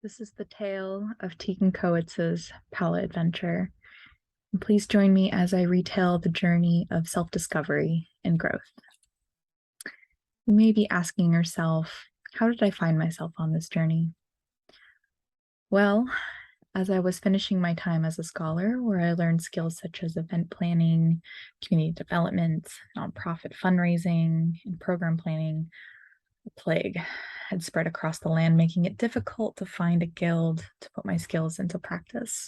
This is the tale of Teagan Kowitz's Pala adventure. And please join me as I retell the journey of self-discovery and growth. You may be asking yourself, how did I find myself on this journey? Well, as I was finishing my time as a scholar, where I learned skills such as event planning, community development, nonprofit fundraising, and program planning, the plague had spread across the land, making it difficult to find a guild to put my skills into practice.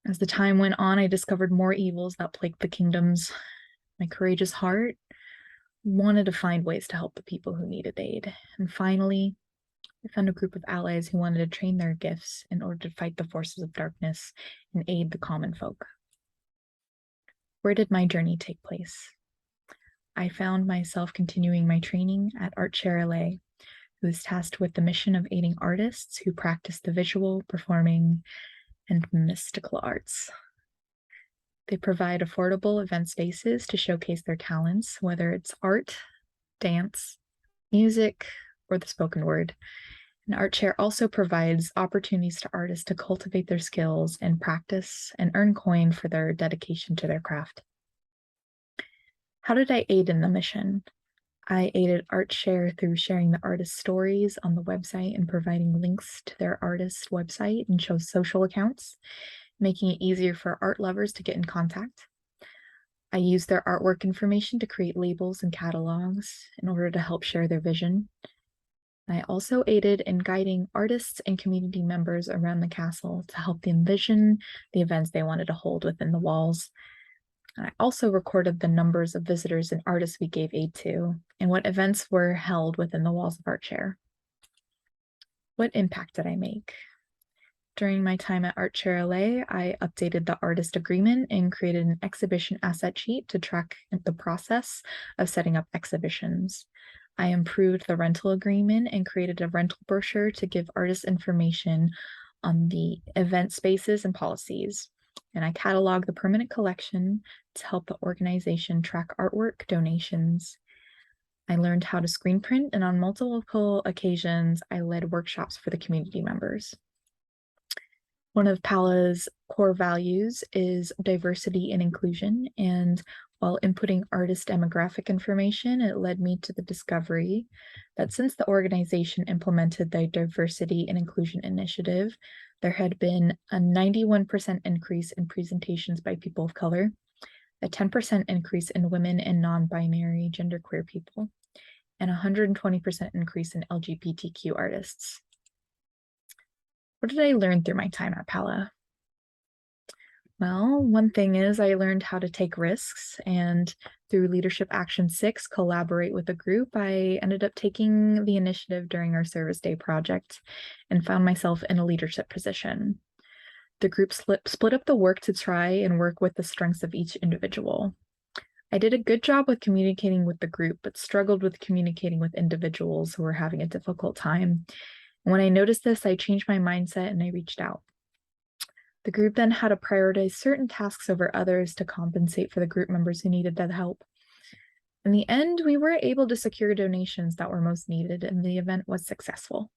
As the time went on, I discovered more evils that plagued the kingdoms. My courageous heart wanted to find ways to help the people who needed aid. And finally, I found a group of allies who wanted to train their gifts in order to fight the forces of darkness and aid the common folk. Where did my journey take place? I found myself continuing my training at Art Chair LA, who is tasked with the mission of aiding artists who practice the visual, performing, and mystical arts. They provide affordable event spaces to showcase their talents, whether it's art, dance, music, or the spoken word. And Art Chair also provides opportunities to artists to cultivate their skills and practice and earn coin for their dedication to their craft. How did I aid in the mission? I aided Art Share through sharing the artist stories on the website and providing links to their artist website and social accounts, making it easier for art lovers to get in contact. I used their artwork information to create labels and catalogs in order to help share their vision. I also aided in guiding artists and community members around the castle to help them envision the events they wanted to hold within the walls. I also recorded the numbers of visitors and artists we gave aid to, and what events were held within the walls of Art Chair. What impact did I make? During my time at Art Chair LA, I updated the artist agreement and created an exhibition asset sheet to track the process of setting up exhibitions. I improved the rental agreement and created a rental brochure to give artists information on the event spaces and policies. And I cataloged the permanent collection to help the organization track artwork donations. I learned how to screen print, and on multiple occasions, I led workshops for the community members. One of Pala's core values is diversity and inclusion, and while inputting artist demographic information, it led me to the discovery that since the organization implemented the Diversity and Inclusion Initiative, there had been a 91% increase in presentations by people of color, a 10% increase in women and non-binary genderqueer people, and a 120% increase in LGBTQ artists. What did I learn through my time at Pala? Well, one thing is I learned how to take risks, and through Leadership Action 6, collaborate with a group, I ended up taking the initiative during our Service Day project and found myself in a leadership position. The group split up the work to try and work with the strengths of each individual. I did a good job with communicating with the group, but struggled with communicating with individuals who were having a difficult time. And when I noticed this, I changed my mindset and I reached out. The group then had to prioritize certain tasks over others to compensate for the group members who needed that help. In the end, we were able to secure donations that were most needed, and the event was successful.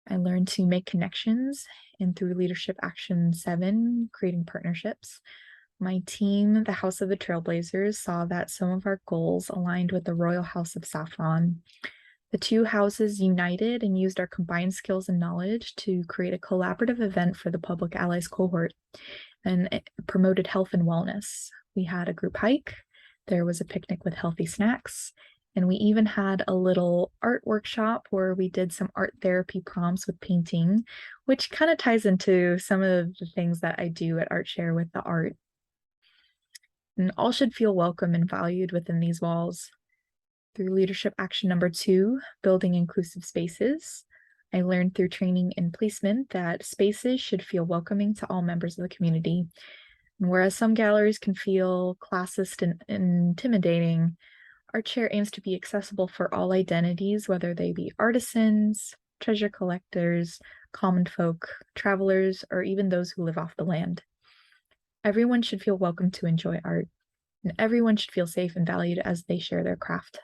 I learned to make connections, and through Leadership Action 7, creating partnerships. My team, the House of the Trailblazers, saw that some of our goals aligned with the Royal House of Saffron. The two houses united and used our combined skills and knowledge to create a collaborative event for the Public Allies cohort, and it promoted health and wellness. We had a group hike, there was a picnic with healthy snacks, and we even had a little art workshop where we did some art therapy prompts with painting, which kind of ties into some of the things that I do at Art Share with the art. And all should feel welcome and valued within these walls. Through Leadership Action number 2, building inclusive spaces, I learned through training and placement that spaces should feel welcoming to all members of the community. And whereas some galleries can feel classist and intimidating, Art Chair aims to be accessible for all identities, whether they be artisans, treasure collectors, common folk, travelers, or even those who live off the land. Everyone should feel welcome to enjoy art, and everyone should feel safe and valued as they share their craft.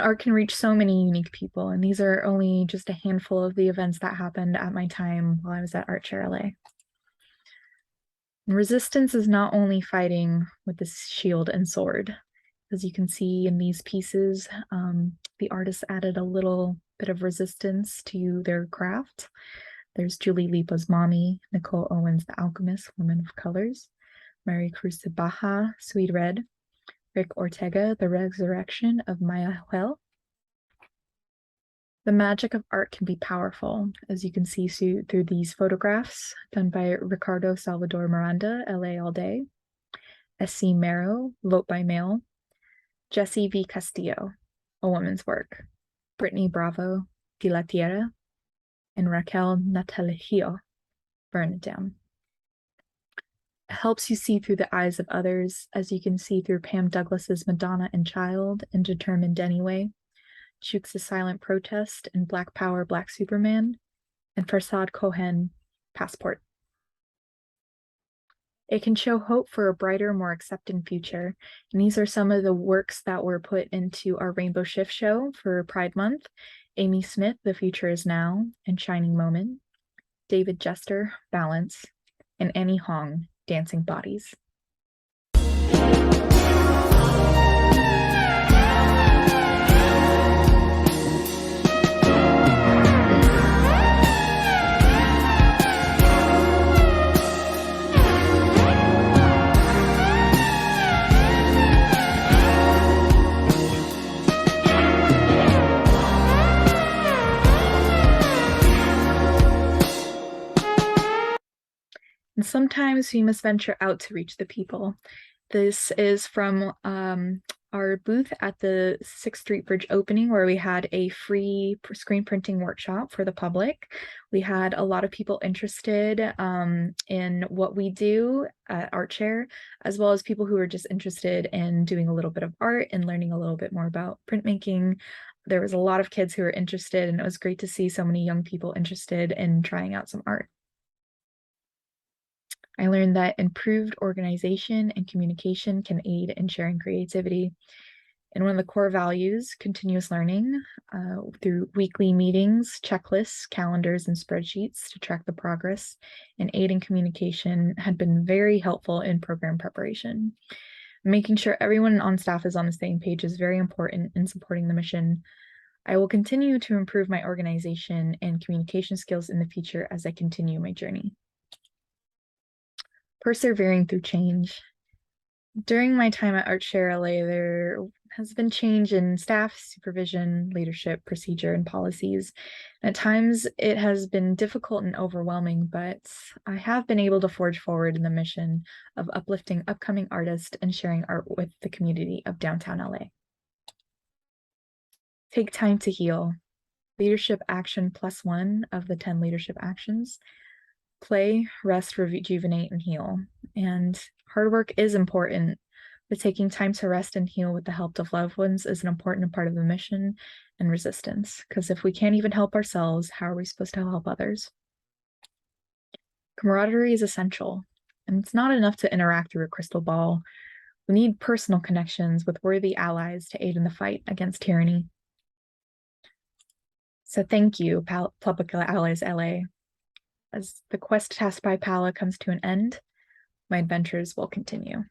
art can reach so many unique people, and these are only just a handful of the events that happened at my time while I was at Art Chair LA. And resistance is not only fighting with this shield and sword. As you can see in these pieces, the artists added a little bit of resistance to their craft. There's Julie Lipa's mommy, Nicole Owens, the alchemist, woman of colors, Mary Cruz de Baja, Sweet Red, Rick Ortega, the resurrection of Maya Huel. The magic of art can be powerful, as you can see through these photographs done by Ricardo Salvador Miranda, LA All Day, S.C. Mero, Vote by Mail, Jessie V. Castillo, A Woman's Work, Brittany Bravo, De La Tierra, and Raquel Natalgio, Burn It Down. It helps you see through the eyes of others, as you can see through Pam Douglas's Madonna and Child and Determined Anyway, Chooks' Silent Protest and Black Power, Black Superman, and Farsad Cohen, Passport. It can show hope for a brighter, more accepting future. And these are some of the works that were put into our Rainbow Shift show for Pride Month. Amy Smith, The Future Is Now, and Shining Moment. David Jester, Balance, and Annie Hong, Dancing Bodies. And sometimes we must venture out to reach the people. This is from our booth at the 6th Street Bridge opening, where we had a free screen printing workshop for the public. We had a lot of people interested in what we do at Art Chair, as well as people who were just interested in doing a little bit of art and learning a little bit more about printmaking. There was a lot of kids who were interested, and it was great to see so many young people interested in trying out some art. I learned that improved organization and communication can aid in sharing creativity. And one of the core values, continuous learning, through weekly meetings, checklists, calendars, and spreadsheets to track the progress and aid in communication, had been very helpful in program preparation. Making sure everyone on staff is on the same page is very important in supporting the mission. I will continue to improve my organization and communication skills in the future as I continue my journey. Persevering through change. During my time at Art Chair LA, there has been change in staff, supervision, leadership, procedure, and policies. At times, it has been difficult and overwhelming, but I have been able to forge forward in the mission of uplifting upcoming artists and sharing art with the community of downtown LA. Take time to heal. Leadership action +1 of the 10 leadership actions. Play, rest, rejuvenate, and heal. And hard work is important, but taking time to rest and heal with the help of loved ones is an important part of the mission and resistance, because if we can't even help ourselves, how are we supposed to help others? Camaraderie is essential, and it's not enough to interact through a crystal ball. We need personal connections with worthy allies to aid in the fight against tyranny. So thank you, Public Allies LA. As the quest tasked by PALA comes to an end, my adventures will continue.